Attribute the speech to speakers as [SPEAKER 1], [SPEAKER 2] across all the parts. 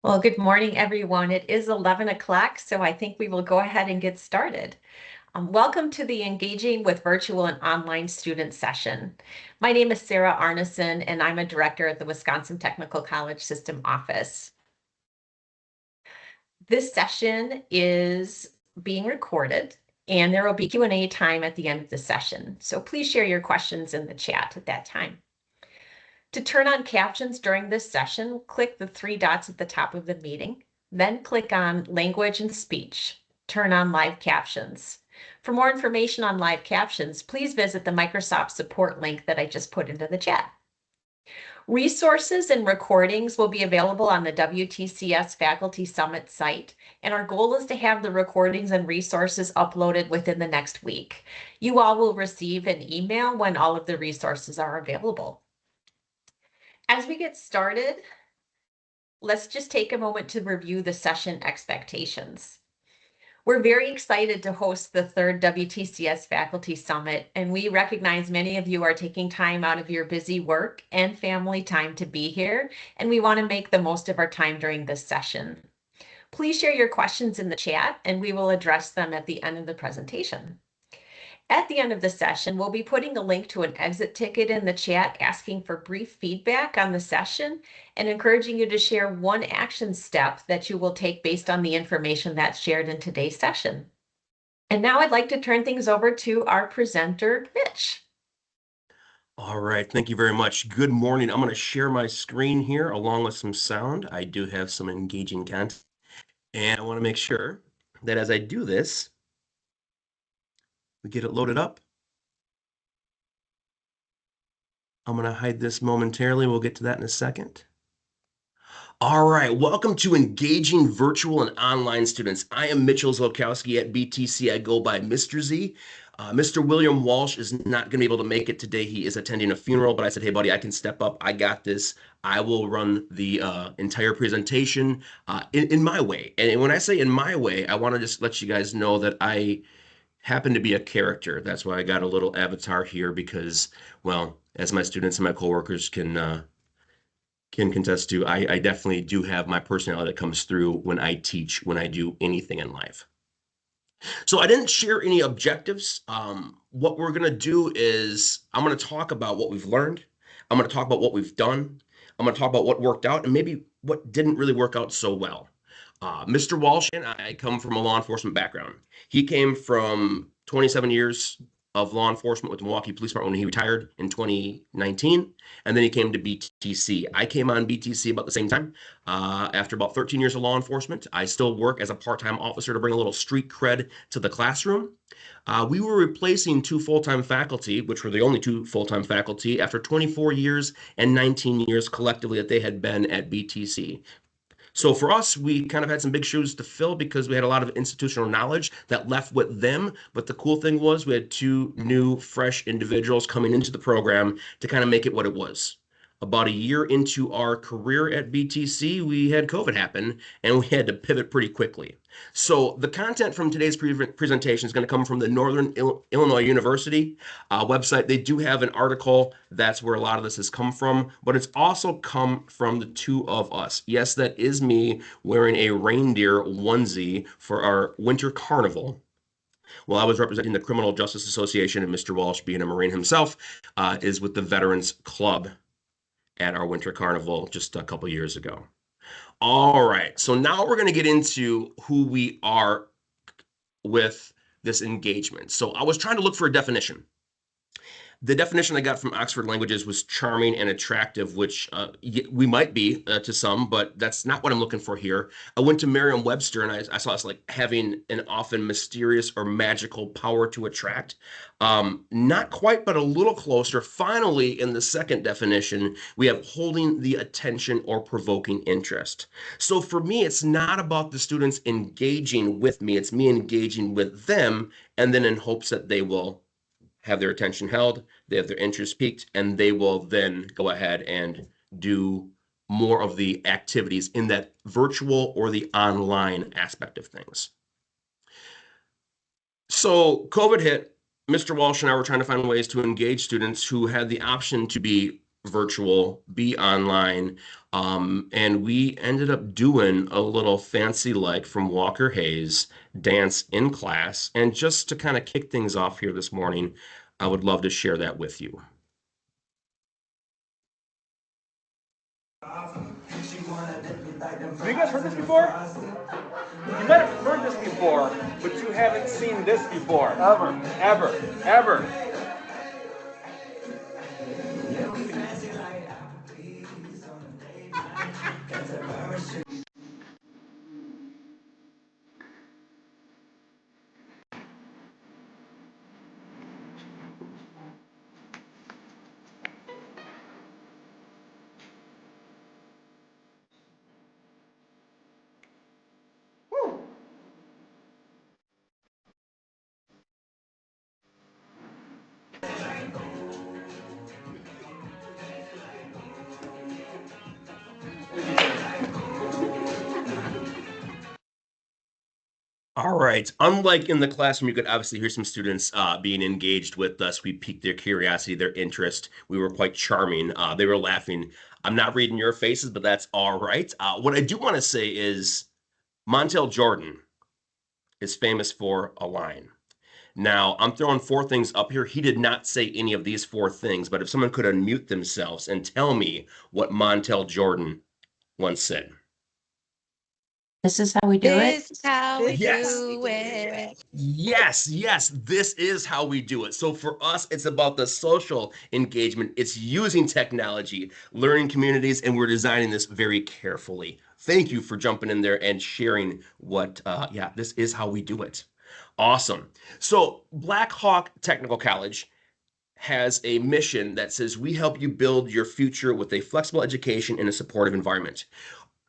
[SPEAKER 1] Well, good morning, everyone. It is 11 o'clock, so I think we will go ahead and get started. Welcome to the Engaging with Virtual and Online Student session. My name is Sarah Arneson, and I'm a director at the Wisconsin Technical College System office. This session is being recorded, and there will be Q&A time at the end of the session. So please share your questions in the chat at that time. To turn on captions during this session, click the three dots at the top of the meeting, then click on Language and Speech. Turn on Live Captions. For more information on live captions, please visit the Microsoft support link that I just put into the chat. Resources and recordings will be available on the WTCS Faculty Summit site, and our goal is to have the recordings and resources uploaded within the next week. You all will receive an email when all of the resources are available. As we get started, let's just take a moment to review the session expectations. We're very excited to host the third WTCS Faculty Summit, and we recognize many of you are taking time out of your busy work and family time to be here, and we want to make the most of our time during this session. Please share your questions in the chat, and we will address them at the end of the presentation. At the end of the session, we'll be putting a link to an exit ticket in the chat asking for brief feedback on the session and encouraging you to share one action step that you will take based on the information that's shared in today's session. And now I'd like to turn things over to our presenter, Mitch.
[SPEAKER 2] All right, thank you very much. Good morning. I'm going to share my screen here along with some sound. I do have some engaging content, and I want to make sure that as I do this, we get it loaded up. I'm going to hide this momentarily. We'll get to that in a second. All right, welcome to Engaging Virtual and Online Students. I am Mitchell Zlokowski at BTC. I go by Mr. Z. Mr. William Walsh is not going to be able to make it today. He is attending a funeral, but I said, hey, buddy, I can step up. I got this. I will run the entire presentation in my way. And when I say in my way, I want to just let you guys know that I happen to be a character. That's why I got a little avatar here because, well, as my students and my coworkers can contest to, I definitely do have my personality that comes through when I teach, when I do anything in life. So I didn't share any objectives. What we're going to do is I'm going to talk about what we've learned. I'm going to talk about what we've done. I'm going to talk about what worked out and maybe what didn't really work out so well. Mr. Walsh and I come from a law enforcement background. He came from 27 years of law enforcement with the Milwaukee Police Department when he retired in 2019, and then he came to BTC. I came on BTC about the same time. After about 13 years of law enforcement, I still work as a part-time officer to bring a little street cred to the classroom. We were replacing two full-time faculty, which were the only two full-time faculty, after 24 years and 19 years collectively that they had been at BTC. So for us, we kind of had some big shoes to fill because we had a lot of institutional knowledge that left with them. But the cool thing was we had two new, fresh individuals coming into the program to kind of make it what it was. About a year into our career at BTC, we had COVID happen, and we had to pivot pretty quickly. So the content from today's presentation is going to come from the Northern Illinois University website. They do have an article. That's where a lot of this has come from, but it's also come from the two of us. Yes, that is me wearing a reindeer onesie for our winter carnival. While I was representing the Criminal Justice Association, and Mr. Walsh, being a Marine himself, is with the Veterans Club at our winter carnival just a couple years ago. All right, so now we're going to get into who we are with this engagement. So I was trying to look for a definition. The definition I got from Oxford Languages was charming and attractive, which we might be to some, but that's not what I'm looking for here. I went to Merriam-Webster and I saw it's like having an often mysterious or magical power to attract. Not quite, but a little closer. Finally, in the second definition, we have holding the attention or provoking interest. So for me, it's not about the students engaging with me. It's me engaging with them, and then in hopes that they will have their attention held, they have their interest piqued, and they will then go ahead and do more of the activities in that virtual or the online aspect of things. So COVID hit. Mr. Walsh and I were trying to find ways to engage students who had the option to be virtual, be online. And we ended up doing a little fancy like from Walker Hayes dance in class. And just to kind of kick things off here this morning, I would love to share that with you.
[SPEAKER 3] Have you guys heard this before? You might have heard this before, but you haven't seen this before. Ever.
[SPEAKER 2] All right. Unlike in the classroom, you could obviously hear some students being engaged with us. We piqued their curiosity, their interest. We were quite charming. They were laughing. I'm not reading your faces, but that's all right. What I do want to say is Montel Jordan is famous for a line. Now, I'm throwing four things up here. He did not say any of these four things, but if someone could unmute themselves and tell me what Montel Jordan once said.
[SPEAKER 1] This is how we do it.
[SPEAKER 4] This is how we
[SPEAKER 2] Yes.
[SPEAKER 4] do it.
[SPEAKER 2] Yes, this is how we do it. So for us, it's about the social engagement. It's using technology, learning communities, and we're designing this very carefully. Thank you for jumping in there and sharing this is how we do it. Awesome. So Black Hawk Technical College has a mission that says we help you build your future with a flexible education in a supportive environment.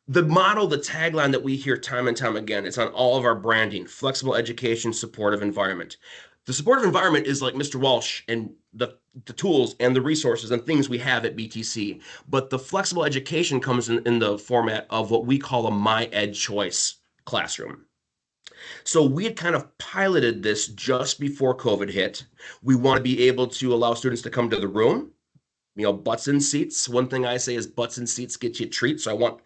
[SPEAKER 2] The motto, the tagline that we hear time and time again, it's on all of our branding: flexible education, supportive environment. The supportive environment is like Mr. Walsh and the tools and the resources and things we have at BTC. But the flexible education comes in the format of what we call a MyEdChoice classroom. So we had kind of piloted this just before COVID hit. We want to be able to allow students to come to the room, butts in seats. One thing I say is butts in seats get you treats. So I want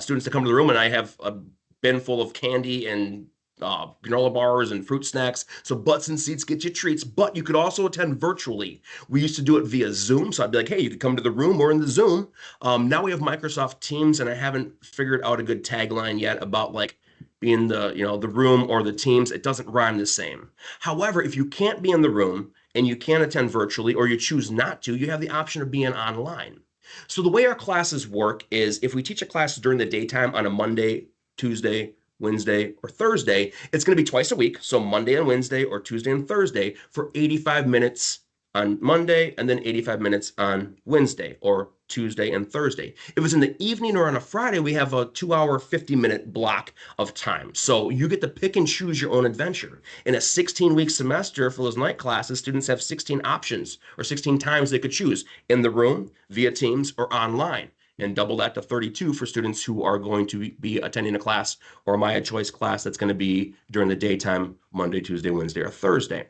[SPEAKER 2] students to come to the room, and I have a bin full of candy and granola bars and fruit snacks. So butts in seats get you treats, but you could also attend virtually. We used to do it via Zoom. So I'd be like, hey, you could come to the room or in the Zoom. Now we have Microsoft Teams, and I haven't figured out a good tagline yet about like being the room or the Teams. It doesn't rhyme the same. However, if you can't be in the room, and you can attend virtually, or you choose not to, you have the option of being online. So the way our classes work is if we teach a class during the daytime on a Monday, Tuesday, Wednesday, or Thursday, it's going to be twice a week. So Monday and Wednesday, or Tuesday and Thursday, for 85 minutes on Monday, and then 85 minutes on Wednesday, or Tuesday and Thursday. If it's in the evening or on a Friday, we have a 2-hour, 50-minute block of time. So you get to pick and choose your own adventure. In a 16-week semester for those night classes, students have 16 options, or 16 times they could choose: in the room, via Teams, or online. And double that to 32 for students who are going to be attending a class or a MyEdChoice class that's going to be during the daytime, Monday, Tuesday, Wednesday, or Thursday.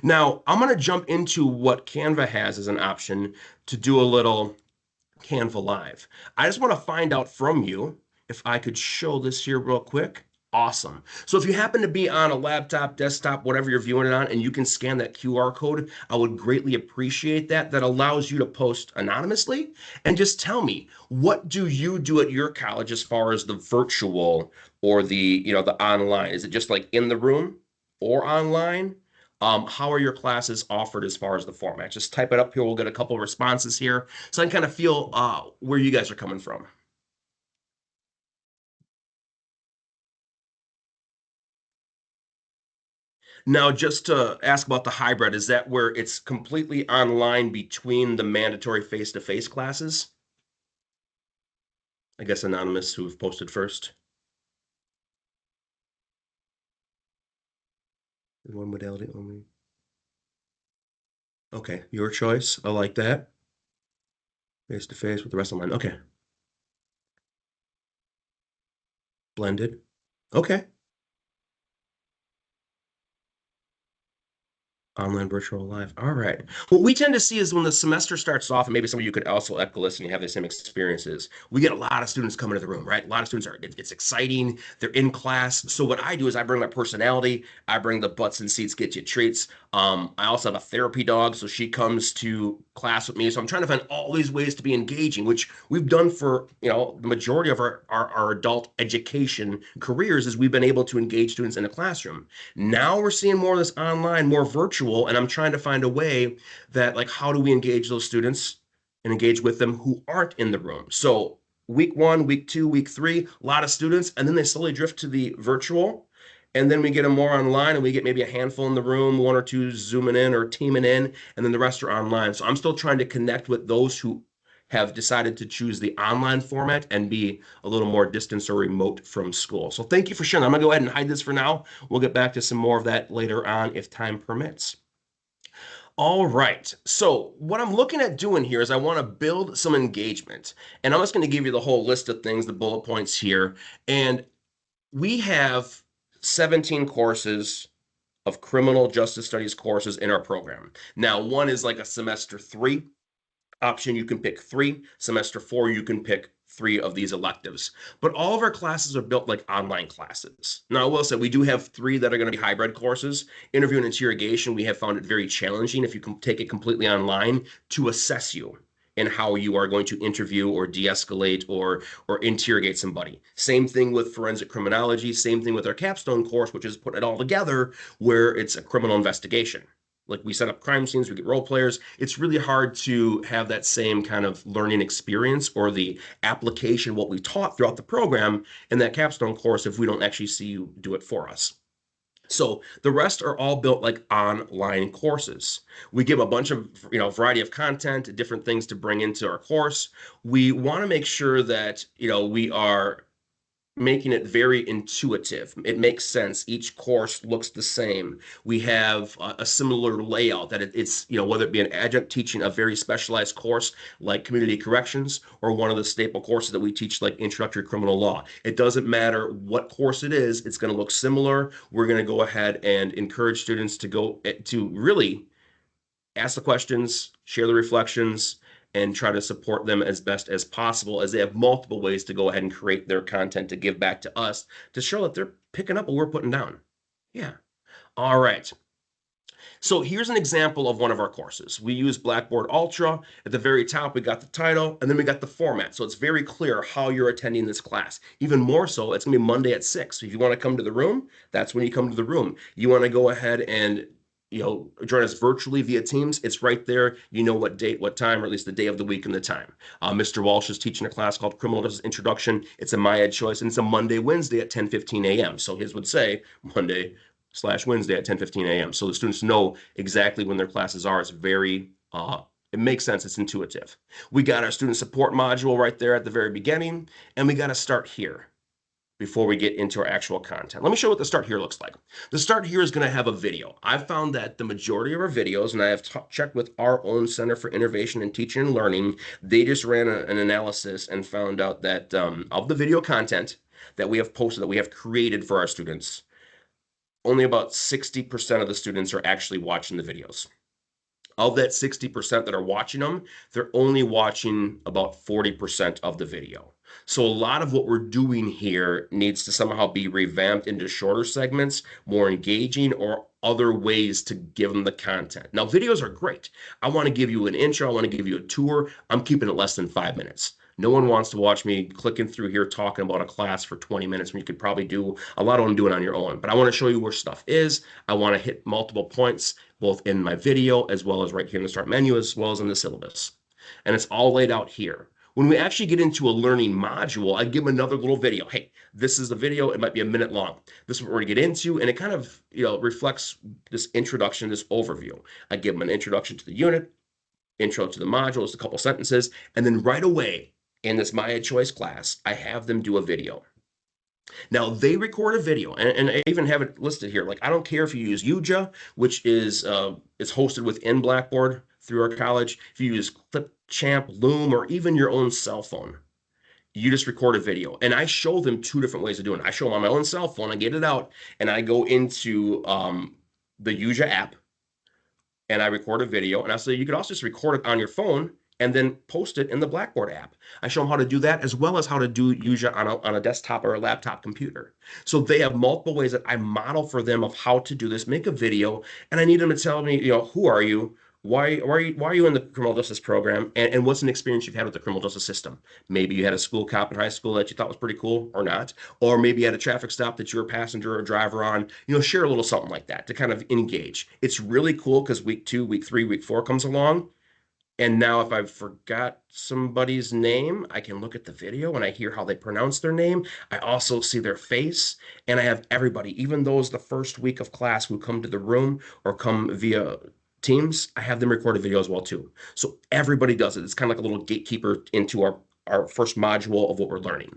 [SPEAKER 2] Now, I'm going to jump into what Canva has as an option to do a little Canva Live. I just want to find out from you if I could show this here real quick. Awesome. So if you happen to be on a laptop, desktop, whatever you're viewing it on, and you can scan that QR code, I would greatly appreciate that. That allows you to post anonymously and just tell me, what do you do at your college as far as the virtual or the online? Is it just like in the room or online? How are your classes offered as far as the format? Just type it up here. We'll get a couple of responses here so I can kind of feel where you guys are coming from. Now, just to ask about the hybrid, is that where it's completely online between the mandatory face-to-face classes? I guess anonymous who have posted first. One modality only. Okay, your choice. I like that. Face-to-face with the rest online. Okay. Blended. Okay. Online, virtual, live. All right. What we tend to see is when the semester starts off, and maybe some of you could also echo this and you have the same experiences, we get a lot of students coming to the room, right? A lot of students it's exciting. They're in class. So what I do is I bring my personality. I bring the butts and seats, get you treats. I also have a therapy dog, so she comes to class with me. So I'm trying to find all these ways to be engaging, which we've done for, the majority of our adult education careers is we've been able to engage students in a classroom. Now we're seeing more of this online, more virtual, and I'm trying to find a way that, like, how do we engage those students and engage with them who aren't in the room? So week 1, week 2, week 3, a lot of students, and then they slowly drift to the virtual. And then we get them more online, and we get maybe a handful in the room, 1 or 2 zooming in or teaming in, and then the rest are online. So I'm still trying to connect with those who have decided to choose the online format and be a little more distance or remote from school. So thank you for sharing. I'm gonna go ahead and hide this for now. We'll get back to some more of that later on if time permits. All right, so what I'm looking at doing here is I want to build some engagement. And I'm just going to give you the whole list of things, the bullet points here. And we have 17 courses of criminal justice studies courses in our program. Now, one is like a semester 3 option. You can pick 3. Semester 4, you can pick 3 of these electives. But all of our classes are built like online classes. Now, I will say we do have 3 that are going to be hybrid courses. Interview and interrogation, we have found it very challenging if you can take it completely online to assess you and how you are going to interview or de-escalate or interrogate somebody. Same thing with forensic criminology, same thing with our capstone course, which is put it all together where it's a criminal investigation. Like, we set up crime scenes, we get role players. It's really hard to have that same kind of learning experience or the application of what we taught throughout the program in that capstone course if we don't actually see you do it for us. So the rest are all built like online courses. We give a bunch of, variety of content, different things to bring into our course. We want to make sure that, we are making it very intuitive. It makes sense. Each course looks the same. We have a similar layout that it's, whether it be an adjunct teaching a very specialized course like community corrections or one of the staple courses that we teach like introductory criminal law. It doesn't matter what course it is, it's going to look similar. We're going to go ahead and encourage students to go to really ask the questions, share the reflections, and try to support them as best as possible as they have multiple ways to go ahead and create their content to give back to us to show that they're picking up what we're putting down. Yeah. All right. So here's an example of one of our courses. We use Blackboard Ultra. At the very top, we got the title, and then we got the format. So it's very clear how you're attending this class. Even more so, it's going to be Monday at 6. So if you want to come to the room, that's when you come to the room. You want to go ahead and join us virtually via Teams. It's right there. You know what date, what time, or at least the day of the week and the time. Mr. Walsh is teaching a class called Criminal Justice Introduction. It's a MyEd choice, and it's a Monday, Wednesday at 10:15 a.m. So his would say Monday/Wednesday at 10:15 a.m. So the students know exactly when their classes are. It's very, it makes sense. It's intuitive. We got our student support module right there at the very beginning, and we got to start here before we get into our actual content. Let me show you what the start here looks like. The start here is going to have a video. I've found that the majority of our videos, and I have checked with our own Center for Innovation in Teaching and Learning, they just ran an analysis and found out that of the video content that we have posted, that we have created for our students, only about 60% of the students are actually watching the videos. Of that 60% that are watching them, they're only watching about 40% of the video. So a lot of what we're doing here needs to somehow be revamped into shorter segments, more engaging, or other ways to give them the content. Now, videos are great. I want to give you an intro. I want to give you a tour. I'm keeping it less than 5 minutes. No one wants to watch me clicking through here talking about a class for 20 minutes when you could probably do a lot of them doing on your own. But I want to show you where stuff is. I want to hit multiple points, both in my video as well as right here in the start menu, as well as in the syllabus. And it's all laid out here. When we actually get into a learning module, I give them another little video. Hey, this is the video. It might be a minute long. This is what we're going to get into, and it kind of reflects this introduction, this overview. I give them an introduction to the unit, intro to the module, just a couple sentences, and then right away in this MyEd Choice class, I have them do a video. Now, they record a video, and I even have it listed here. Like, I don't care if you use UJA, which is hosted within Blackboard through our college. If you use Clipchamp, Loom, or even your own cell phone, you just record a video. And I show them 2 different ways of doing it. I show them on my own cell phone, I get it out, and I go into the UJA app, and I record a video. And I say you could also just record it on your phone and then post it in the Blackboard app. I show them how to do that as well as how to use it on a desktop or a laptop computer. So they have multiple ways that I model for them of how to do this, make a video, and I need them to tell me, who are you? Why are you in the criminal justice program? And what's an experience you've had with the criminal justice system? Maybe you had a school cop in high school that you thought was pretty cool or not. Or maybe you had a traffic stop that you're a passenger or driver on. Share a little something like that to kind of engage. It's really cool because week 2, week 3, week 4 comes along. And now if I forgot somebody's name, I can look at the video and I hear how they pronounce their name. I also see their face, and I have everybody, even those the first week of class who come to the room or come via Teams, I have them record a video as well too. So everybody does it. It's kind of like a little gatekeeper into our first module of what we're learning.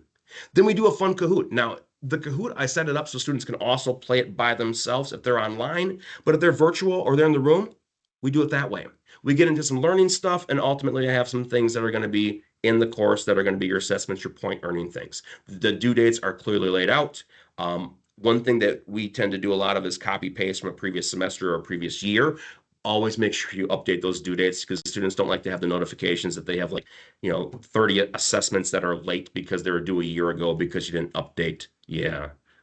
[SPEAKER 2] Then we do a fun Kahoot. Now, the Kahoot, I set it up so students can also play it by themselves if they're online, but if they're virtual or they're in the room, we do it that way. We get into some learning stuff, and ultimately I have some things that are going to be in the course that are going to be your assessments, your point earning things. The due dates are clearly laid out. One thing that we tend to do a lot of is copy paste from a previous semester or a previous year. Always make sure you update those due dates because students don't like to have the notifications that they have 30 assessments that are late because they were due a year ago because you didn't update,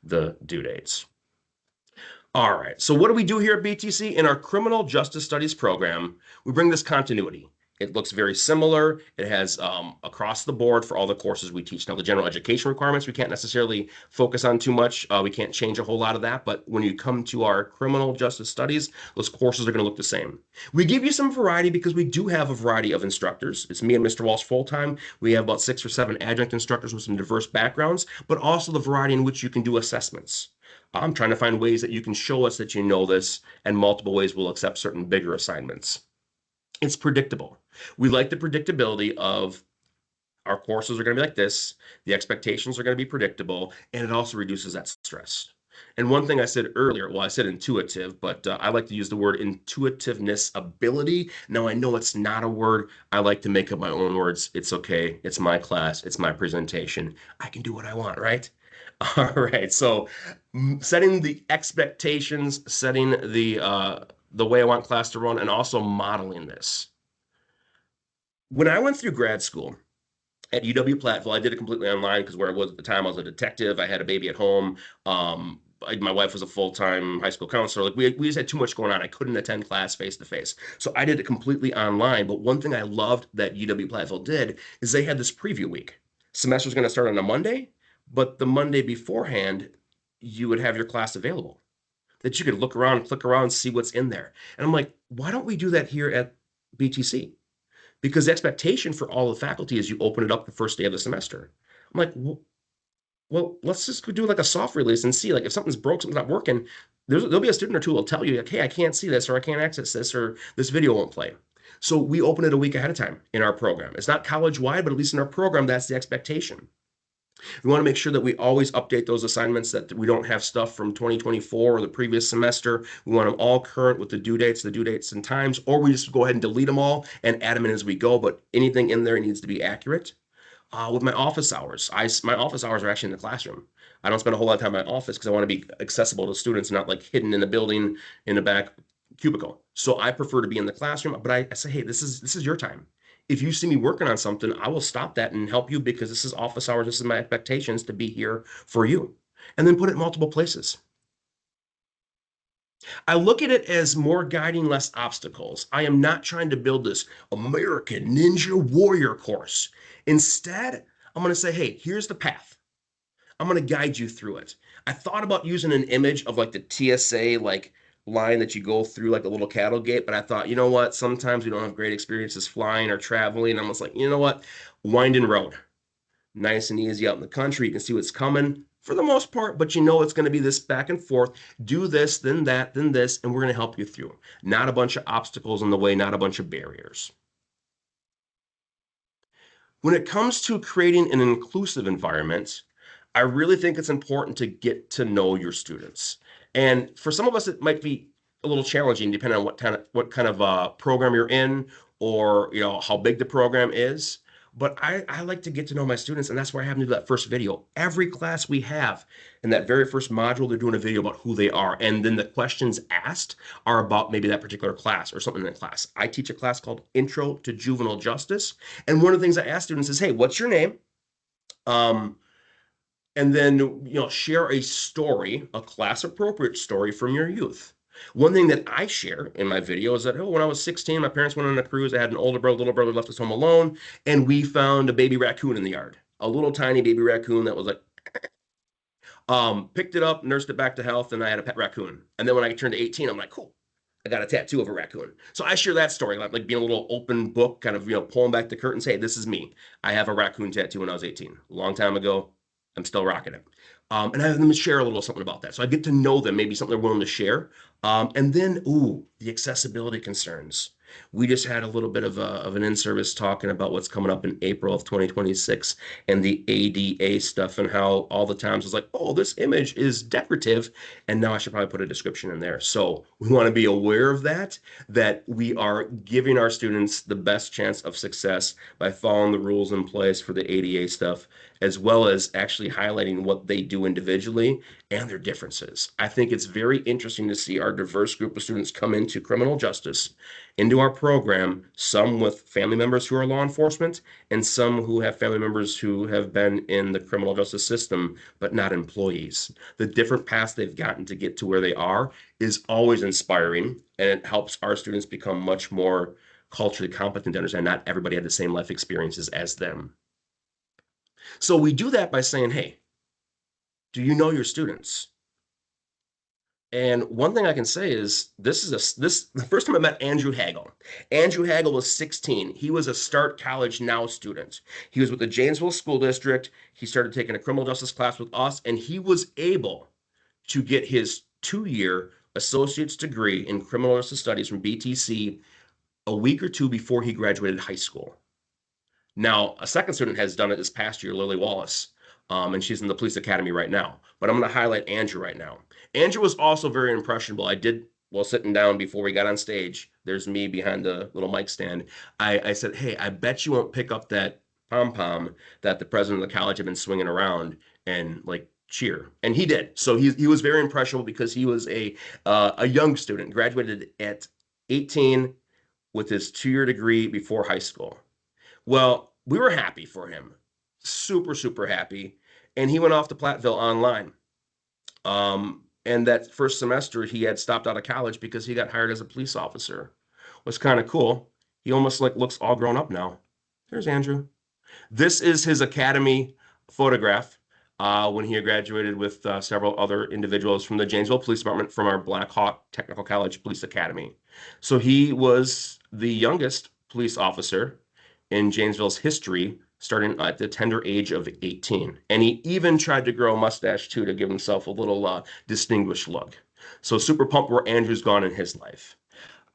[SPEAKER 2] the due dates. All right, so what do we do here at BTC? In our criminal justice studies program, we bring this continuity. It looks very similar. It has across the board for all the courses we teach. Now, the general education requirements, we can't necessarily focus on too much. We can't change a whole lot of that. But when you come to our criminal justice studies, those courses are going to look the same. We give you some variety because we do have a variety of instructors. It's me and Mr. Walsh full-time. We have about 6 or 7 adjunct instructors with some diverse backgrounds, but also the variety in which you can do assessments. I'm trying to find ways that you can show us that you know this, and multiple ways we'll accept certain bigger assignments. It's predictable. We like the predictability of our courses are going to be like this. The expectations are going to be predictable, and it also reduces that stress. And one thing I said earlier, well, I said intuitive, but I like to use the word intuitiveness ability. Now, I know it's not a word. I like to make up my own words. It's okay. It's my class. It's my presentation. I can do what I want, right? All right. So setting the expectations, setting the way I want class to run, and also modeling this. When I went through grad school at UW-Platteville, I did it completely online because where I was at the time, I was a detective. I had a baby at home. My wife was a full-time high school counselor. We just had too much going on. I couldn't attend class face-to-face. So I did it completely online. But one thing I loved that UW-Platteville did is they had this preview week. Semester's going to start on a Monday, but the Monday beforehand, you would have your class available that you could look around, click around, see what's in there. And I'm like, why don't we do that here at BTC? Because the expectation for all the faculty is you open it up the first day of the semester. I'm like, well, let's just do like a soft release and see, like, if something's broke, something's not working, there'll be a student or two who will tell you, like, hey, I can't see this, or I can't access this, or this video won't play. So we open it a week ahead of time in our program. It's not college-wide, but at least in our program, that's the expectation. We want to make sure that we always update those assignments, that we don't have stuff from 2024 or the previous semester. We want them all current with the due dates and times, or we just go ahead and delete them all and add them in as we go. But anything in there needs to be accurate. With my office hours, my office hours are actually in the classroom. I don't spend a whole lot of time in my office because I want to be accessible to students, not like hidden in a building in the back cubicle. So I prefer to be in the classroom, but I say, hey, this is your time. If you see me working on something, I will stop that and help you because this is office hours. This is my expectations to be here for you. And then put it in multiple places. I look at it as more guiding, less obstacles. I am not trying to build this American Ninja Warrior course. Instead, I'm going to say, hey, here's the path. I'm going to guide you through it. I thought about using an image of like the TSA, like line that you go through like a little cattle gate, but I thought, you know what? Sometimes we don't have great experiences flying or traveling. I'm just like, you know what? Winding road. Nice and easy out in the country. You can see what's coming for the most part, but you know it's going to be this back and forth. Do this, then that, then this, and we're going to help you through. Not a bunch of obstacles in the way, not a bunch of barriers. When it comes to creating an inclusive environment, I really think it's important to get to know your students. And for some of us, it might be a little challenging depending on what kind of program you're in, or how big the program is. But I like to get to know my students, and that's why I have them do that first video. Every class we have, in that very first module, they're doing a video about who they are. And then the questions asked are about maybe that particular class or something in that class. I teach a class called Intro to Juvenile Justice. And one of the things I ask students is, hey, what's your name? And then, share a story, a class appropriate story from your youth. One thing that I share in my video is that, when I was 16, my parents went on a cruise. I had an older brother, little brother left us home alone, and we found a baby raccoon in the yard, a little tiny baby raccoon that was like, picked it up, nursed it back to health, and I had a pet raccoon. And then when I turned 18, I'm like, cool, I got a tattoo of a raccoon. So I share that story, like being a little open book, kind of, pulling back the curtains. Hey, this is me. I have a raccoon tattoo when I was 18, a long time ago. I'm still rocking it. And I have them share a little something about that. So I get to know them, maybe something they're willing to share. And then, the accessibility concerns. We just had a little bit of an in-service talking about what's coming up in April of 2026 and the ADA stuff, and how all the times it's like, oh, this image is decorative, and now I should probably put a description in there. So we want to be aware of that we are giving our students the best chance of success by following the rules in place for the ADA stuff, as well as actually highlighting what they do individually and their differences. I think it's very interesting to see our diverse group of students come into criminal justice, into our program, some with family members who are law enforcement, and some who have family members who have been in the criminal justice system, but not employees. The different paths they've gotten to get to where they are is always inspiring, and it helps our students become much more culturally competent to understand not everybody had the same life experiences as them. So we do that by saying, hey, do you know your students? And one thing I can say is the first time I met Andrew Hagel. Andrew Hagel was 16. He was a Start College Now student. He was with the Janesville School District. He started taking a criminal justice class with us, and he was able to get his 2-year associate's degree in criminal justice studies from BTC a week or two before he graduated high school. Now, a second student has done it this past year, Lily Wallace, and she's in the police academy right now. But I'm going to highlight Andrew right now. Andrew was also very impressionable. While sitting down before we got on stage, there's me behind the little mic stand. I said, hey, I bet you won't pick up that pom-pom that the president of the college had been swinging around and cheer. And he did. So he was very impressionable because he was a young student, graduated at 18 with his 2-year degree before high school. Well, we were happy for him. Super, super happy. And he went off to Platteville online. And that first semester, he had stopped out of college because he got hired as a police officer. It was kind of cool. He almost looks all grown up now. There's Andrew. This is his academy photograph when he graduated with several other individuals from the Janesville Police Department from our Black Hawk Technical College Police Academy. So he was the youngest police officer in Janesville's history, starting at the tender age of 18. And he even tried to grow a mustache too to give himself a little distinguished look. So super pumped where Andrew's gone in his life.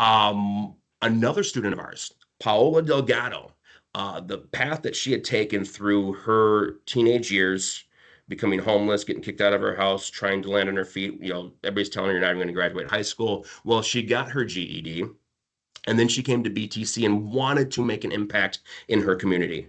[SPEAKER 2] Another student of ours, Paola Delgado, the path that she had taken through her teenage years, becoming homeless, getting kicked out of her house, trying to land on her feet. Everybody's telling her you're not even going to graduate high school. Well, she got her GED. And then she came to BTC and wanted to make an impact in her community.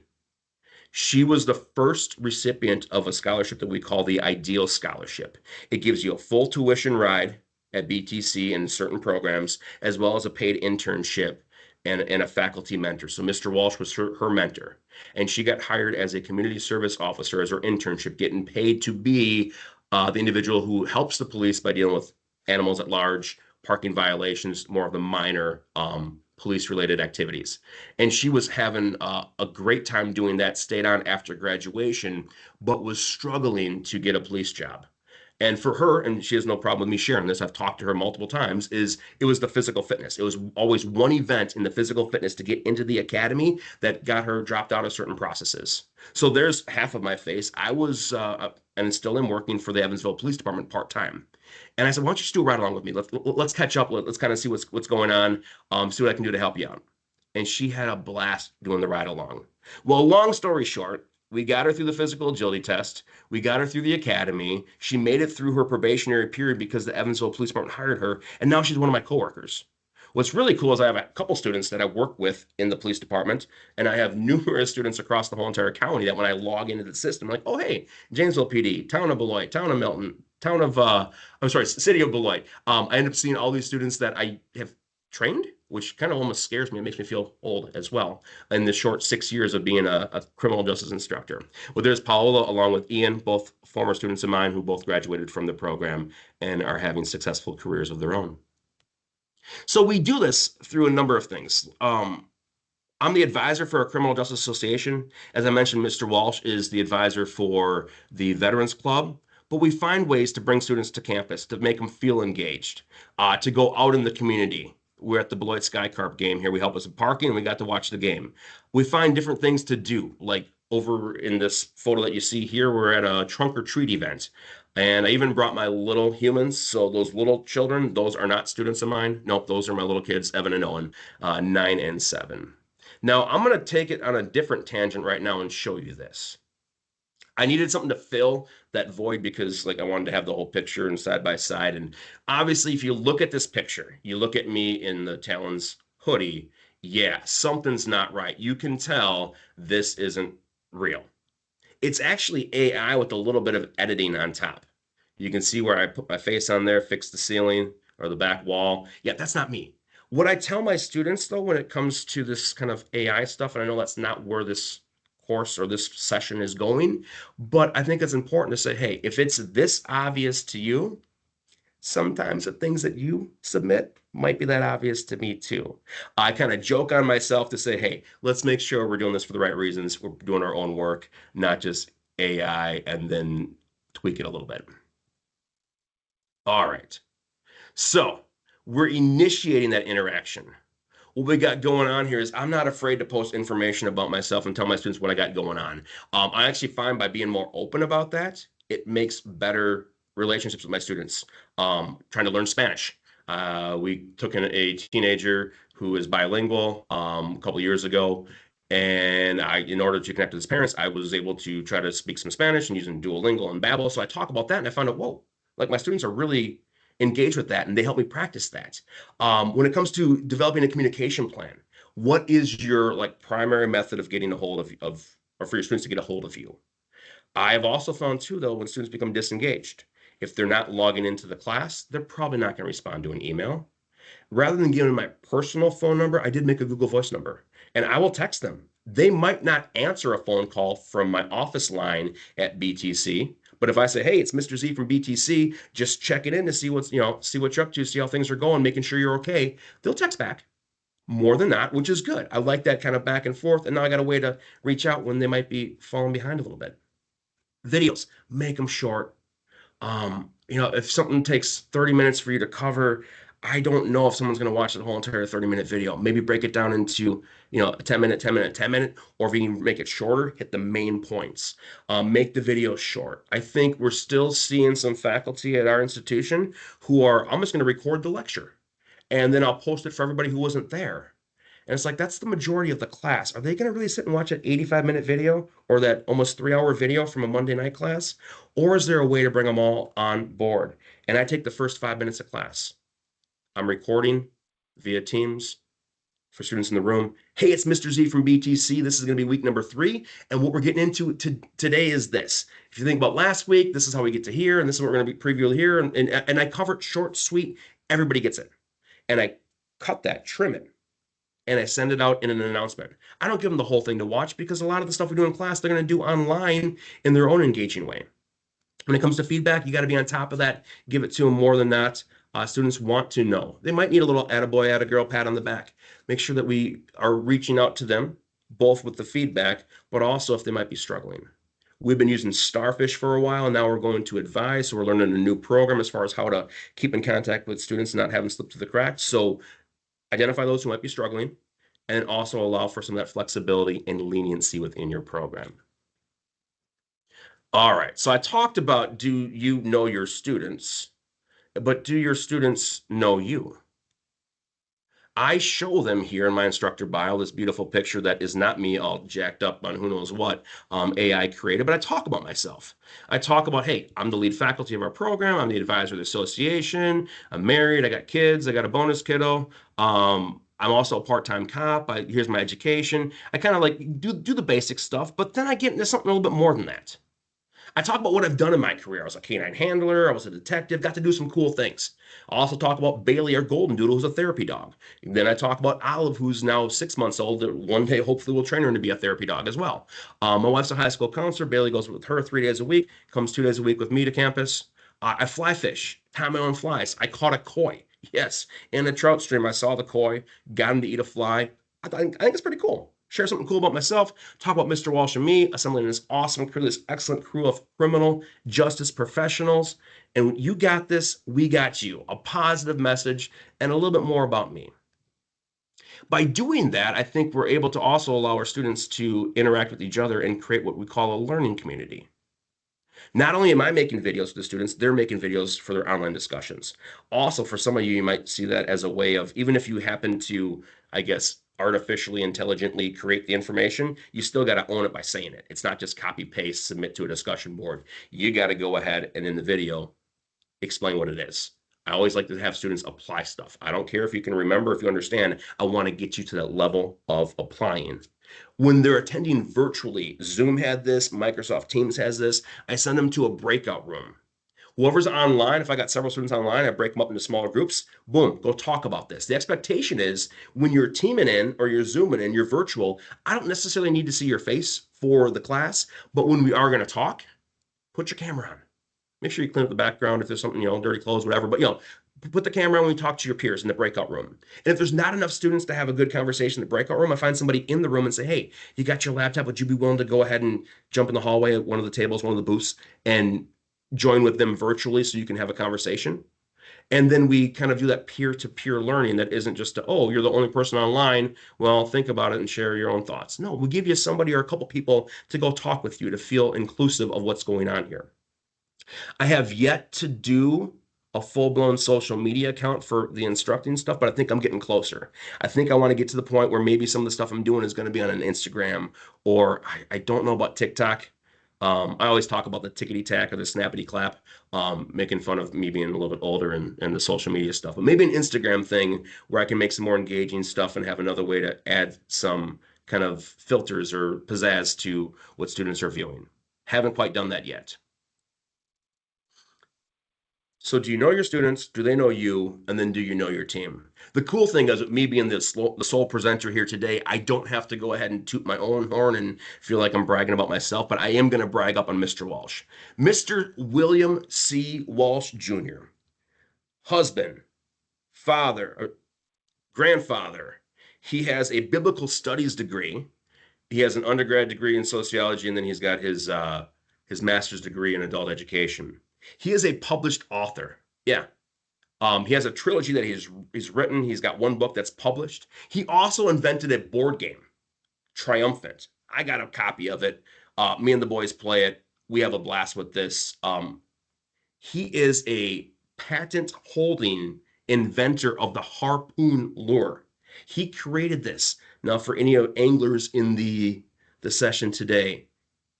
[SPEAKER 2] She was the first recipient of a scholarship that we call the Ideal Scholarship. It gives you a full tuition ride at BTC in certain programs, as well as a paid internship and a faculty mentor. So Mr. Walsh was her mentor. And she got hired as a community service officer as her internship, getting paid to be the individual who helps the police by dealing with animals at large, parking violations, more of the minor police-related activities. And she was having a great time doing that, stayed on after graduation, but was struggling to get a police job. And for her, and she has no problem with me sharing this, I've talked to her multiple times, it was the physical fitness. It was always one event in the physical fitness to get into the academy that got her dropped out of certain processes. So there's half of my face. I was, and still am, working for the Evansville Police Department part-time. And I said, why don't you just do a ride along with me? Let's catch up. Let's kind of see what's going on, see what I can do to help you out. And she had a blast doing the ride along. Well, long story short, we got her through the physical agility test. We got her through the academy. She made it through her probationary period because the Evansville Police Department hired her. And now she's one of my coworkers. What's really cool is I have a couple students that I work with in the police department, and I have numerous students across the whole entire county that when I log into the system, I'm like, oh, hey, Janesville PD, town of Beloit, town of Milton, town of, I'm sorry, city of Beloit. I end up seeing all these students that I have trained, which kind of almost scares me. It makes me feel old as well in the short 6 years of being a criminal justice instructor. Well, there's Paola along with Ian, both former students of mine who both graduated from the program and are having successful careers of their own. So we do this through a number of things. I'm the advisor for a criminal justice association. As I mentioned, Mr. Walsh is the advisor for the Veterans Club. But we find ways to bring students to campus to make them feel engaged, to go out in the community. We're at the Beloit Sky Carp game here. We help us with parking and we got to watch the game. We find different things to do, like over in this photo that you see here, we're at a trunk or treat event. And I even brought my little humans. So those little children, those are not students of mine. Nope, those are my little kids, Evan and Owen, 9 and 7. Now, I'm going to take it on a different tangent right now and show you this. I needed something to fill that void because like I wanted to have the whole picture and side by side. And obviously, if you look at this picture, you look at me in the Talons hoodie, yeah, something's not right. You can tell this isn't real. It's actually AI with a little bit of editing on top. You can see where I put my face on there, fix the ceiling or the back wall. Yeah, that's not me. What I tell my students, though, when it comes to this kind of AI stuff, and I know that's not where this course or this session is going, but I think it's important to say, hey, if it's this obvious to you, sometimes the things that you submit might be that obvious to me too. I kind of joke on myself to say, hey, let's make sure we're doing this for the right reasons. We're doing our own work, not just AI and then tweak it a little bit. All right. So we're initiating that interaction. What we got going on here is I'm not afraid to post information about myself and tell my students what I got going on. I actually find by being more open about that, it makes better relationships with my students. Trying to learn Spanish. We took in a teenager who is bilingual a couple years ago. And in order to connect with his parents, I was able to try to speak some Spanish and using Duolingo and Babbel. So I talk about that and I found out, whoa, like my students are really engaged with that and they help me practice that. When it comes to developing a communication plan, what is your like primary method of getting a hold of or for your students to get a hold of you? I have also found too, though, when students become disengaged, if they're not logging into the class, they're probably not going to respond to an email. Rather than giving my personal phone number, I did make a Google Voice number and I will text them. They might not answer a phone call from my office line at BTC, but if I say, hey, it's Mr. Z from BTC, just checking in to see what's, see what you're up to, see how things are going, making sure you're okay, they'll text back more than not, which is good. I like that kind of back and forth. And now I got a way to reach out when they might be falling behind a little bit. Videos, make them short. If something takes 30 minutes for you to cover, I don't know if someone's going to watch the whole entire 30-minute video. Maybe break it down into, a 10-minute, 10-minute, 10-minute, or if you can make it shorter, hit the main points. Make the video short. I think we're still seeing some faculty at our institution who are, I'm just going to record the lecture and then I'll post it for everybody who wasn't there. And it's like, that's the majority of the class. Are they going to really sit and watch an 85-minute video or that almost 3-hour video from a Monday night class? Or is there a way to bring them all on board? And I take the first 5 minutes of class. I'm recording via Teams for students in the room. Hey, it's Mr. Z from BTC. This is going to be week number 3. And what we're getting into today is this. If you think about last week, this is how we get to here. And this is what we're going to be previewing here. And I cover it short, sweet. Everybody gets it. And I cut that, trim it, and I send it out in an announcement. I don't give them the whole thing to watch because a lot of the stuff we do in class, they're going to do online in their own engaging way. When it comes to feedback, you got to be on top of that. Give it to them more than not. Students want to know. They might need a little attaboy, attagirl pat on the back. Make sure that we are reaching out to them, both with the feedback, but also if they might be struggling. We've been using Starfish for a while, and now we're going to Advise. So we're learning a new program as far as how to keep in contact with students and not have them slip through the cracks. So identify those who might be struggling and also allow for some of that flexibility and leniency within your program. All right, so I talked about, do you know your students, but do your students know you? I show them here in my instructor bio this beautiful picture that is not me all jacked up on who knows what AI created, but I talk about myself. I talk about, hey, I'm the lead faculty of our program. I'm the advisor of the association. I'm married. I got kids. I got a bonus kiddo. I'm also a part-time cop. Here's my education. I kind of like do the basic stuff, but then I get into something a little bit more than that. I talk about what I've done in my career. I was a canine handler. I was a detective. Got to do some cool things. I also talk about Bailey, our golden doodle, who's a therapy dog. Then I talk about Olive, who's now 6 months old. That one day, hopefully, we'll train her to be a therapy dog as well. My wife's a high school counselor. Bailey goes with her 3 days a week. Comes 2 days a week with me to campus. I fly fish. Tie my own flies. I caught a koi. Yes, in a trout stream. I saw the koi. Got him to eat a fly. I think it's pretty cool. Share something cool about myself, talk about Mr. Walsh and me, assembling this awesome crew, this excellent crew of criminal justice professionals. And you got this, we got you. A positive message and a little bit more about me. By doing that, I think we're able to also allow our students to interact with each other and create what we call a learning community. Not only am I making videos for the students, they're making videos for their online discussions. Also, for some of you, you might see that as a way of, even if you happen to, I guess, artificially intelligently create the information, you still got to own it by saying it. It's not just copy paste, submit to a discussion board. You got to go ahead and in the video explain what it is. I always like to have students apply stuff. I don't care if you can remember, if you understand, I want to get you to that level of applying. When they're attending virtually, Zoom had this, Microsoft Teams has this, I send them to a breakout room. Whoever's online, if I got several students online, I break them up into smaller groups. Boom, go talk about this. The expectation is when you're teaming in or you're Zooming in, you're virtual, I don't necessarily need to see your face for the class, but when we are going to talk, put your camera on. Make sure you clean up the background if there's something, dirty clothes, whatever, but put the camera on when you talk to your peers in the breakout room. And if there's not enough students to have a good conversation in the breakout room, I find somebody in the room and say, hey, you got your laptop, would you be willing to go ahead and jump in the hallway at one of the tables, one of the booths, and join with them virtually so you can have a conversation? And then we kind of do that peer-to-peer learning that isn't just oh, you're the only person online. Well, think about it and share your own thoughts. No, we give you somebody or a couple people to go talk with you to feel inclusive of what's going on here. I have yet to do a full-blown social media account for the instructing stuff, but I think I'm getting closer. I think I want to get to the point where maybe some of the stuff I'm doing is going to be on an Instagram, or I don't know about TikTok. I always talk about the tickety tack or the snappity clap, making fun of me being a little bit older and the social media stuff. But maybe an Instagram thing where I can make some more engaging stuff and have another way to add some kind of filters or pizzazz to what students are viewing. Haven't quite done that yet. So do you know your students? Do they know you? And then do you know your team? The cool thing is with me being the sole presenter here today, I don't have to go ahead and toot my own horn and feel like I'm bragging about myself, but I am going to brag up on Mr. Walsh. Mr. William C. Walsh Jr., husband, father, grandfather. He has a biblical studies degree. He has an undergrad degree in sociology, and then he's got his master's degree in adult education. He is a published author. Yeah. He has a trilogy that he's written. He's got one book that's published. He also invented a board game, Triumphant. I got a copy of it. Me and the boys play it. We have a blast with this. He is a patent holding inventor of the harpoon lure. He created this. Now, for any anglers in the session today,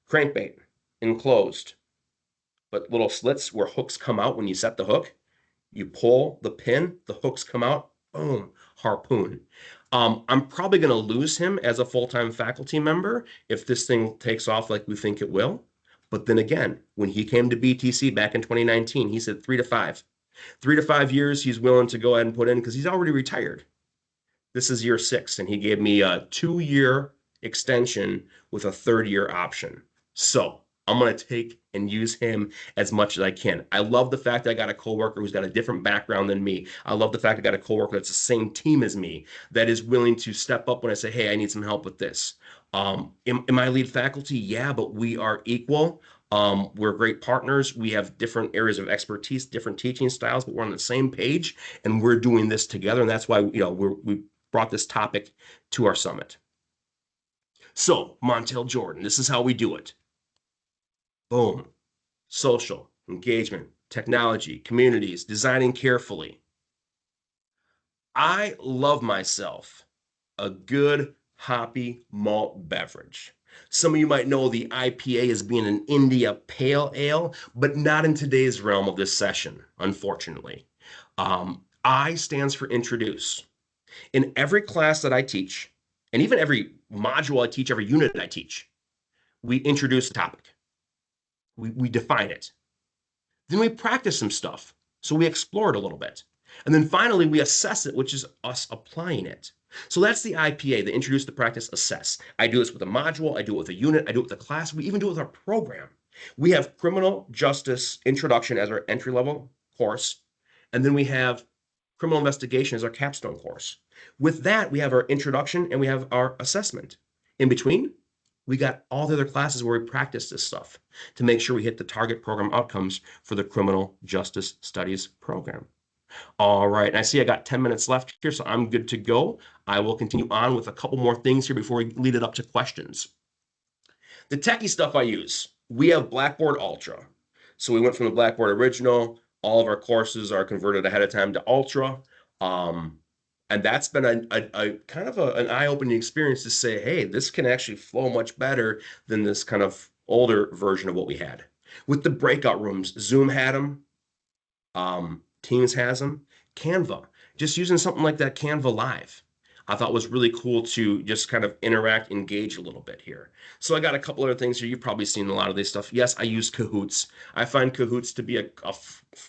[SPEAKER 2] crankbait enclosed, but little slits where hooks come out when you set the hook. You pull the pin, the hooks come out, boom, harpoon. I'm probably going to lose him as a full-time faculty member if this thing takes off like we think it will. But then again, when he came to BTC back in 2019, he said 3 to 5. 3 to 5 years he's willing to go ahead and put in because he's already retired. This is year 6, and he gave me a 2-year extension with a 3rd-year option. So I'm going to take and use him as much as I can. I love the fact that I got a coworker who's got a different background than me. I love the fact I got a coworker that's the same team as me that is willing to step up when I say, hey, I need some help with this. Am I lead faculty? Yeah, but we are equal. We're great partners. We have different areas of expertise, different teaching styles, but we're on the same page and we're doing this together. And that's why, we brought this topic to our summit. So Montel Jordan, this is how we do it. Boom. Social, engagement, technology, communities, designing carefully. I love myself a good hoppy malt beverage. Some of you might know the IPA as being an India Pale Ale, but not in today's realm of this session, unfortunately. I stands for introduce. In every class that I teach, and even every module I teach, every unit I teach, we introduce the topic. We define it. Then we practice some stuff. So we explore it a little bit. And then finally, we assess it, which is us applying it. So that's the IPA, the introduce to practice, assess. I do this with a module, I do it with a unit, I do it with a class, we even do it with our program. We have criminal justice introduction as our entry level course, and then we have criminal investigation as our capstone course. With that, we have our introduction and we have our assessment. In between, we got all the other classes where we practice this stuff to make sure we hit the target program outcomes for the criminal justice studies program. All right, and I see I got 10 minutes left here, so I'm good to go. I will continue on with a couple more things here before we lead it up to questions. The techie stuff I use, we have Blackboard Ultra. So we went from the Blackboard Original. All of our courses are converted ahead of time to Ultra. And that's been a kind of an eye-opening experience to say, hey, this can actually flow much better than this kind of older version of what we had. With the breakout rooms, Zoom had them, Teams has them, Canva, just using something like that Canva Live, I thought was really cool to just kind of interact, engage a little bit here. So I got a couple other things here. You've probably seen a lot of this stuff. Yes, I use Kahoots. I find Kahoots to be a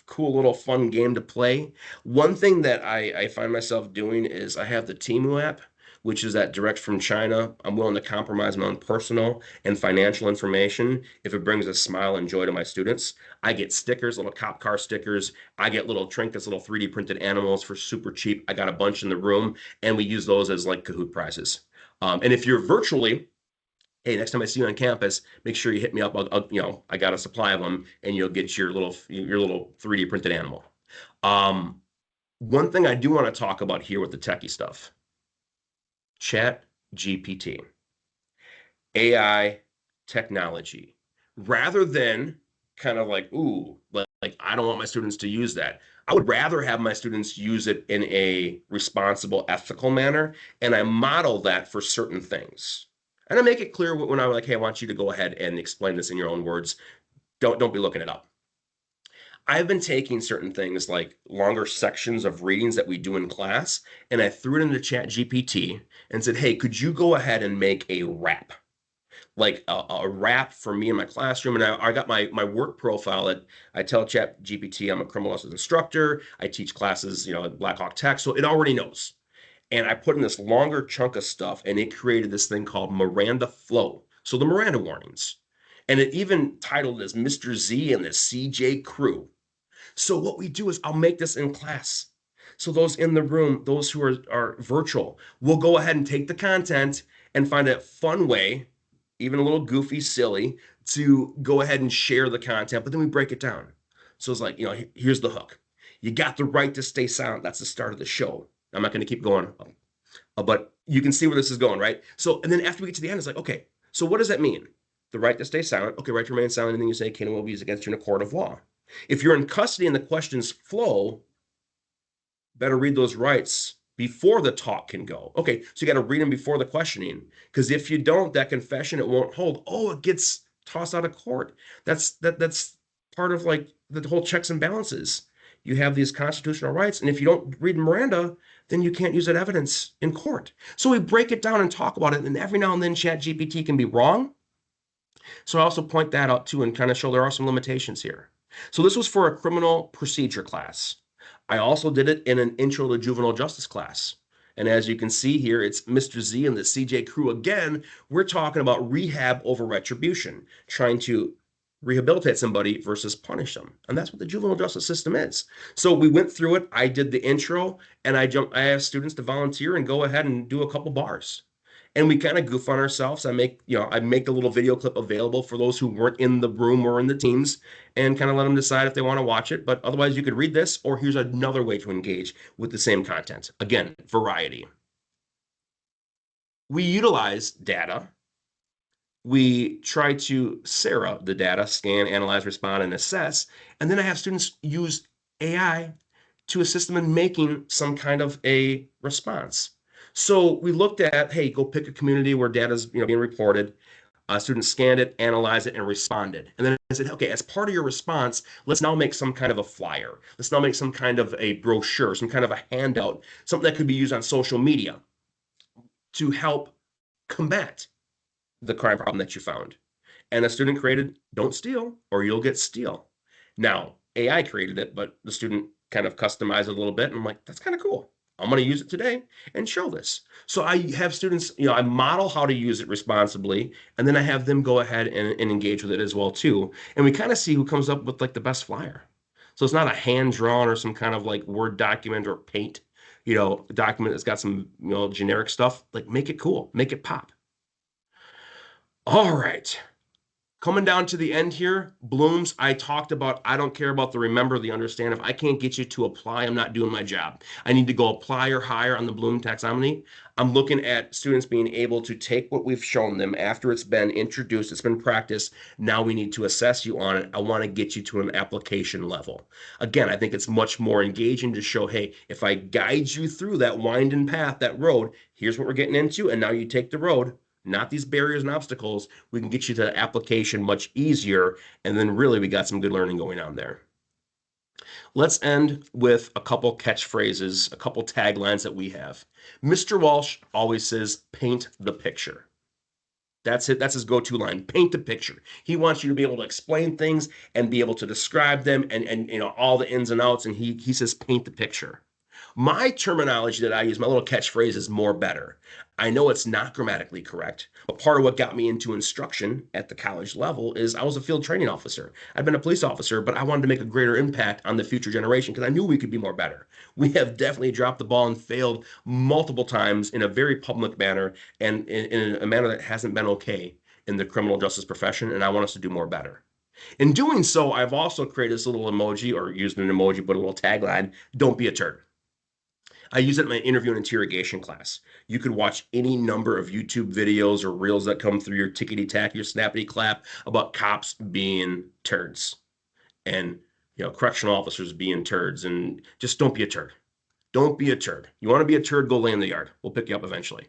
[SPEAKER 2] cool little fun game to play. One thing that I find myself doing is I have the Temu app, which is that direct from China. I'm willing to compromise my own personal and financial information if it brings a smile and joy to my students. I get stickers, little cop car stickers. I get little trinkets, little 3D printed animals for super cheap. I got a bunch in the room, and we use those as like Kahoot prizes. And if you're virtually, hey, next time I see you on campus, make sure you hit me up. I got a supply of them, and you'll get your little 3D printed animal. One thing I do want to talk about here with the techie stuff. Chat GPT, AI technology, rather than kind of like, ooh, like I don't want my students to use that. I would rather have my students use it in a responsible, ethical manner, and I model that for certain things. And I make it clear when I'm like, hey, I want you to go ahead and explain this in your own words. Don't be looking it up. I've been taking certain things like longer sections of readings that we do in class, and I threw it into Chat GPT and said, hey, could you go ahead and make a rap? Like a rap for me in my classroom. And I got my work profile that I tell Chat GPT I'm a criminal justice instructor. I teach classes, at Black Hawk Tech, so it already knows. And I put in this longer chunk of stuff, and it created this thing called Miranda Flow. So the Miranda warnings. And it even titled as Mr. Z and the CJ crew. So what we do is I'll make this in class. So those in the room, those who are virtual, will go ahead and take the content and find a fun way, even a little goofy, silly, to go ahead and share the content, but then we break it down. So it's like, here's the hook. You got the right to stay silent. That's the start of the show. I'm not going to keep going, but you can see where this is going, right? So, and then after we get to the end, it's like, okay, so what does that mean? The right to stay silent. Okay, right to remain silent. Anything you say can and will be used against you in a court of law. If you're in custody and the questions flow, better read those rights before the talk can go. Okay, so you got to read them before the questioning, because if you don't, that confession, it won't hold. Oh, it gets tossed out of court. That's part of like the whole checks and balances. You have these constitutional rights, and if you don't read Miranda, then you can't use that evidence in court. So we break it down and talk about it, and every now and then Chat GPT can be wrong. So I also point that out too and kind of show there are some limitations here. So this was for a criminal procedure class. I also did it in an intro to juvenile justice class. And as you can see here, it's Mr. Z and the CJ crew again. We're talking about rehab over retribution, trying to rehabilitate somebody versus punish them. And that's what the juvenile justice system is. So we went through it. I did the intro, and I asked students to volunteer and go ahead and do a couple bars. And we kind of goof on ourselves. I make a little video clip available for those who weren't in the room or in the teams, and kind of let them decide if they want to watch it. But otherwise, you could read this, or here's another way to engage with the same content. Again, variety. We utilize data. We try to SARA the data, scan, analyze, respond, and assess. And then I have students use AI to assist them in making some kind of a response. So we looked at, hey, go pick a community where data is being reported. Students scanned it, analyzed it, and responded. And then I said, okay, as part of your response, let's now make some kind of a flyer. Let's now make some kind of a brochure, some kind of a handout, something that could be used on social media to help combat the crime problem that you found. And a student created, don't steal or you'll get steal. Now, AI created it, but the student kind of customized it a little bit. And I'm like, that's kind of cool. I'm going to use it today and show this. So I have students, I model how to use it responsibly, and then I have them go ahead and engage with it as well too. And we kind of see who comes up with like the best flyer. So it's not a hand drawn or some kind of like Word document or paint, document that's got some, generic stuff. Like make it cool, make it pop. All right. Coming down to the end here, Blooms, I talked about, I don't care about the remember, the understand. If I can't get you to apply, I'm not doing my job. I need to go apply or higher on the Bloom taxonomy. I'm looking at students being able to take what we've shown them after it's been introduced, it's been practiced. Now we need to assess you on it. I want to get you to an application level. Again, I think it's much more engaging to show, hey, if I guide you through that winding path, that road, here's what we're getting into, and now you take the road. Not these barriers and obstacles. We can get you to the application much easier. And then really we got some good learning going on there. Let's end with a couple catchphrases, a couple taglines that we have. Mr. Walsh always says, paint the picture. That's it. That's his go-to line. Paint the picture. He wants you to be able to explain things and be able to describe them and all the ins and outs. And he says, paint the picture. My terminology that I use, my little catchphrase is more better. I know it's not grammatically correct, but part of what got me into instruction at the college level is I was a field training officer. I'd been a police officer, but I wanted to make a greater impact on the future generation because I knew we could be more better. We have definitely dropped the ball and failed multiple times in a very public manner and in a manner that hasn't been okay in the criminal justice profession, and I want us to do more better. In doing so, I've also created this little emoji, or used an emoji, but a little tagline, don't be a turd. I use it in my interview and interrogation class. You could watch any number of YouTube videos or reels that come through your tickety-tack, your snappity-clap about cops being turds and correctional officers being turds, and just don't be a turd. Don't be a turd. You want to be a turd, go lay in the yard. We'll pick you up eventually.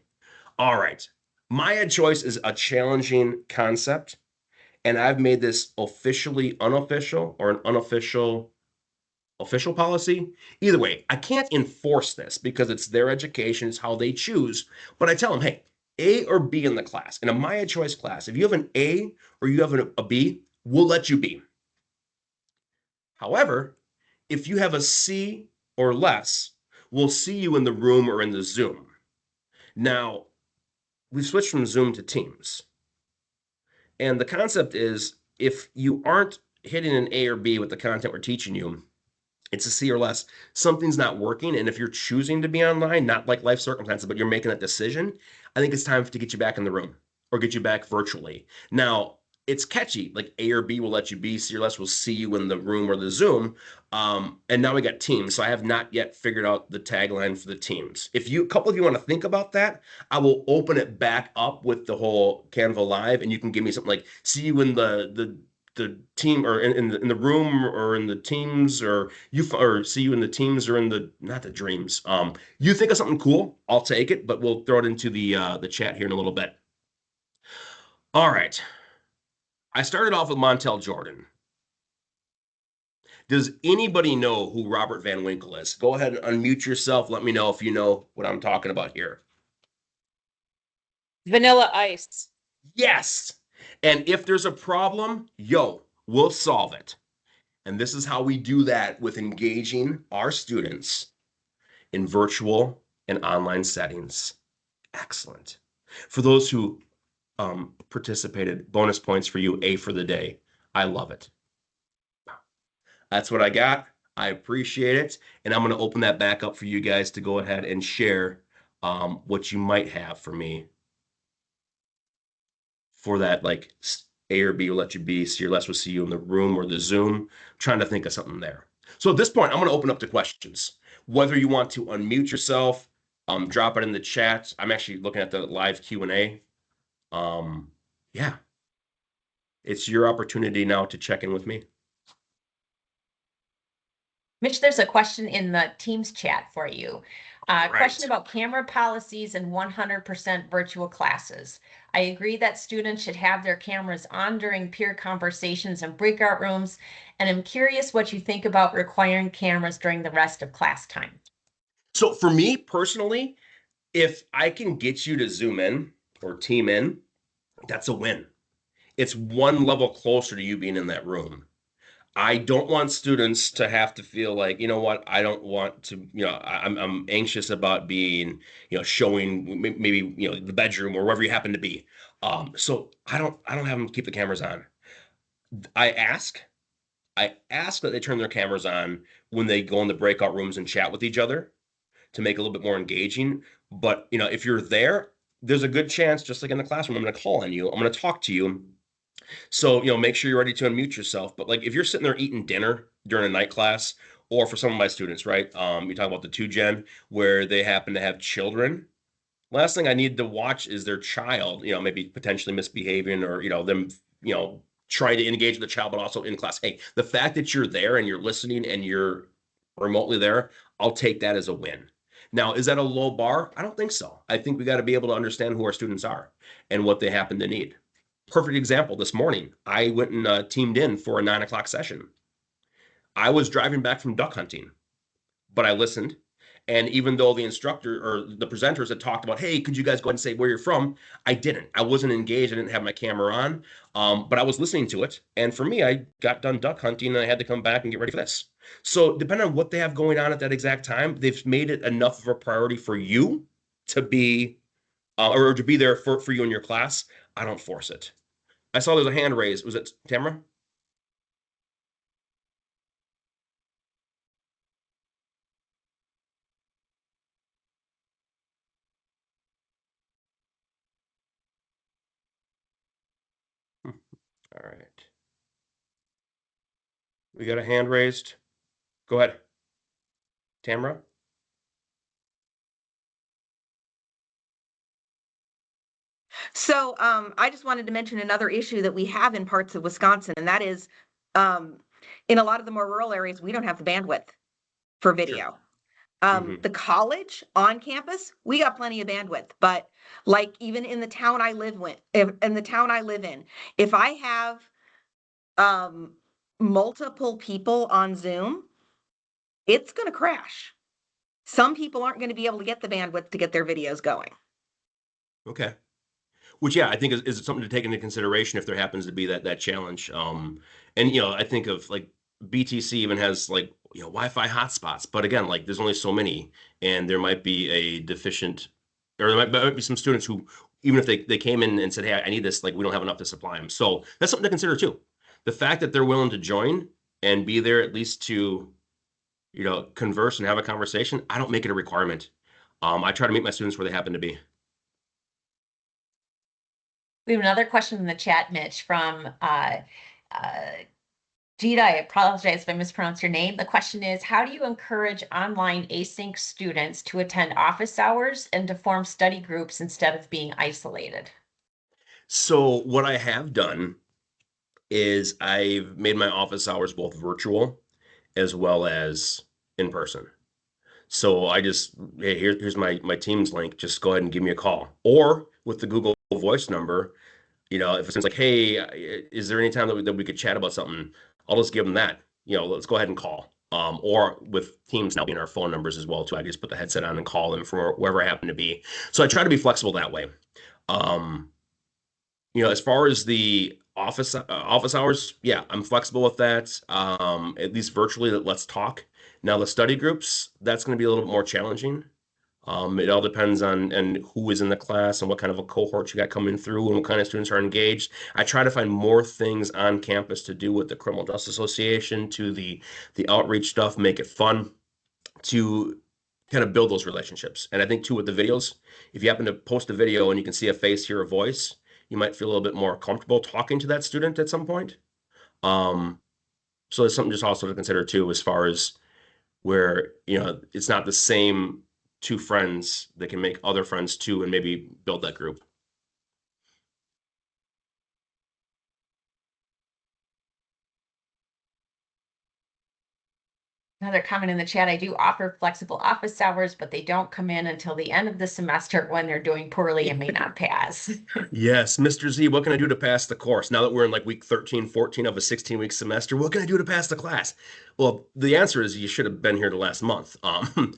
[SPEAKER 2] All right. My ed choice is a challenging concept, and I've made this officially unofficial or an unofficial official policy. Either way, I can't enforce this because it's their education, it's how they choose. But I tell them, hey, A or B in the class. In a My Ed Choice class, if you have an A or you have a B, we'll let you be. However, if you have a C or less, we'll see you in the room or in the Zoom. Now, we've switched from Zoom to Teams. And the concept is if you aren't hitting an A or B with the content we're teaching you, it's a C or less. Something's not working. And if you're choosing to be online, not like life circumstances, but you're making that decision, I think it's time to get you back in the room or get you back virtually. Now, it's catchy. Like A or B will let you be, C or less will see you in the room or the Zoom. And now we got Teams. So I have not yet figured out the tagline for the Teams. If a couple of you want to think about that, I will open it back up with the whole Canva Live, and you can give me something like see you in the team or in the room or in the teams or see you in the teams or in the not the dreams. You think of something cool, I'll take it, but we'll throw it into the chat here in a little bit. All right. I started off with Montel Jordan. Does anybody know who Robert Van Winkle is? Go ahead and unmute yourself. Let me know if you know what I'm talking about here.
[SPEAKER 4] Vanilla Ice.
[SPEAKER 2] Yes. And if there's a problem, we'll solve it. And this is how we do that with engaging our students in virtual and online settings. Excellent. For those who participated, bonus points for you, A for the day. I love it. That's what I got. I appreciate it. And I'm going to open that back up for you guys to go ahead and share what you might have for me for that, like A or B will let you be, C or less will see you in the room or the Zoom. I'm trying to think of something there. So at this point, I'm going to open up to questions. Whether you want to unmute yourself, drop it in the chat. I'm actually looking at the live Q&A. Yeah. It's your opportunity now to check in with me.
[SPEAKER 1] Mitch, there's a question in the Teams chat for you.
[SPEAKER 2] Right.
[SPEAKER 1] Question about camera policies and 100% virtual classes. I agree that students should have their cameras on during peer conversations and breakout rooms, and I'm curious what you think about requiring cameras during the rest of class time.
[SPEAKER 2] So for me personally, if I can get you to Zoom in or team in, that's a win. It's one level closer to you being in that room. I don't want students to have to feel like, you know what, I don't want to, I'm anxious about being, showing maybe, the bedroom or wherever you happen to be. So I don't have them keep the cameras on. I ask, I ask that they turn their cameras on when they go in the breakout rooms and chat with each other to make it a little bit more engaging. But, if you're there, there's a good chance, just like in the classroom, I'm going to call on you. I'm going to talk to you. So, make sure you're ready to unmute yourself. But like if you're sitting there eating dinner during a night class, or for some of my students, right? You talk about the 2 gen where they happen to have children. Last thing I need to watch is their child, maybe potentially misbehaving or, them, trying to engage with the child, but also in class. Hey, the fact that you're there and you're listening and you're remotely there, I'll take that as a win. Now, is that a low bar? I don't think so. I think we got to be able to understand who our students are and what they happen to need. Perfect example this morning. I went and teamed in for a 9 o'clock session. I was driving back from duck hunting, but I listened. And even though the instructor or the presenters had talked about, hey, could you guys go ahead and say where you're from? I didn't. I wasn't engaged. I didn't have my camera on, but I was listening to it. And for me, I got done duck hunting and I had to come back and get ready for this. So depending on what they have going on at that exact time, they've made it enough of a priority for you to be or to be there for you in your class. I don't force it. I saw there's a hand raised. Was it Tamara? All right. We got a hand raised. Go ahead. Tamara?
[SPEAKER 5] So I just wanted to mention another issue that we have in parts of Wisconsin, and that is in a lot of the more rural areas, we don't have the bandwidth for video.
[SPEAKER 2] Mhm.
[SPEAKER 5] The college on campus, we got plenty of bandwidth, but like even in the town I live in, if I have multiple people on Zoom, it's going to crash. Some people aren't going to be able to get the bandwidth to get their videos going.
[SPEAKER 2] Okay. Which, yeah, I think is something to take into consideration if there happens to be that challenge. And I think of like BTC even has like Wi-Fi hotspots, but again, like there's only so many, and there might be a deficient, or there might be some students who, even if they came in and said, "Hey, I need this," like we don't have enough to supply them. So that's something to consider too. The fact that they're willing to join and be there at least to converse and have a conversation, I don't make it a requirement. I try to meet my students where they happen to be.
[SPEAKER 1] We have another question in the chat, Mitch, from Gita. I apologize if I mispronounced your name. The question is, how do you encourage online async students to attend office hours and to form study groups instead of being isolated?
[SPEAKER 2] So what I have done is I've made my office hours both virtual as well as in person. So I just, hey, here's my Teams link. Just go ahead and give me a call. Or with the Google Voice number, if it's like, hey, is there any time that we could chat about something? I'll just give them that. Let's go ahead and call. Or with Teams now being our phone numbers as well too. I just put the headset on and call them from wherever I happen to be. So I try to be flexible that way. Um, as far as the office hours, yeah, I'm flexible with that. At least virtually, let's talk. Now the study groups, that's going to be a little bit more challenging. It all depends on and who is in the class and what kind of a cohort you got coming through and what kind of students are engaged. I try to find more things on campus to do with the Criminal Justice Association, to the outreach stuff, make it fun, to kind of build those relationships. And I think too with the videos, if you happen to post a video and you can see a face, hear a voice, you might feel a little bit more comfortable talking to that student at some point. Um, so it's something just also to consider too, as far as where, it's not the same two friends that can make other friends too and maybe build that group.
[SPEAKER 1] Another comment in the chat, I do offer flexible office hours, but they don't come in until the end of the semester when they're doing poorly and may not pass.
[SPEAKER 2] Yes, Mr. Z, what can I do to pass the course? Now that we're in like week 13, 14 of a 16-week semester, what can I do to pass the class? Well, the answer is you should have been here the last month.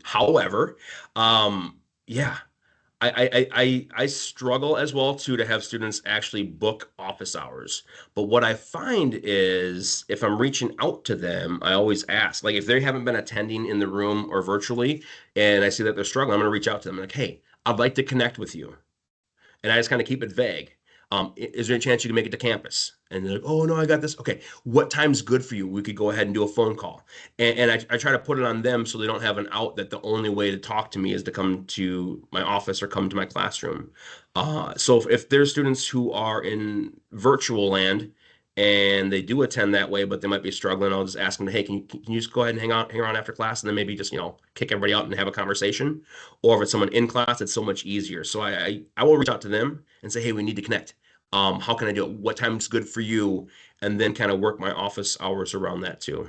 [SPEAKER 2] However, yeah, I struggle as well too to have students actually book office hours. But what I find is if I'm reaching out to them, I always ask, like if they haven't been attending in the room or virtually, and I see that they're struggling, I'm going to reach out to them like, hey, I'd like to connect with you. And I just kind of keep it vague. Is there any chance you can make it to campus? And they're like, oh no, I got this. Okay, what time's good for you? We could go ahead and do a phone call. And I try to put it on them so they don't have an out that the only way to talk to me is to come to my office or come to my classroom. So if there's students who are in virtual land and they do attend that way, but they might be struggling, I'll just ask them, hey, can you just go ahead and hang around after class and then maybe just, kick everybody out and have a conversation? Or if it's someone in class, it's so much easier. So I will reach out to them and say, hey, we need to connect. How can I do it? What time's good for you? And then kind of work my office hours around that too.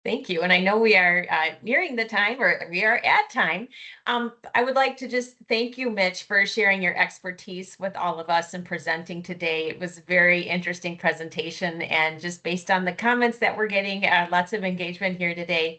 [SPEAKER 1] Thank you. And I know we are nearing the time, or we are at time. I would like to just thank you, Mitch, for sharing your expertise with all of us and presenting today. It was a very interesting presentation, and just based on the comments that we're getting, lots of engagement here today.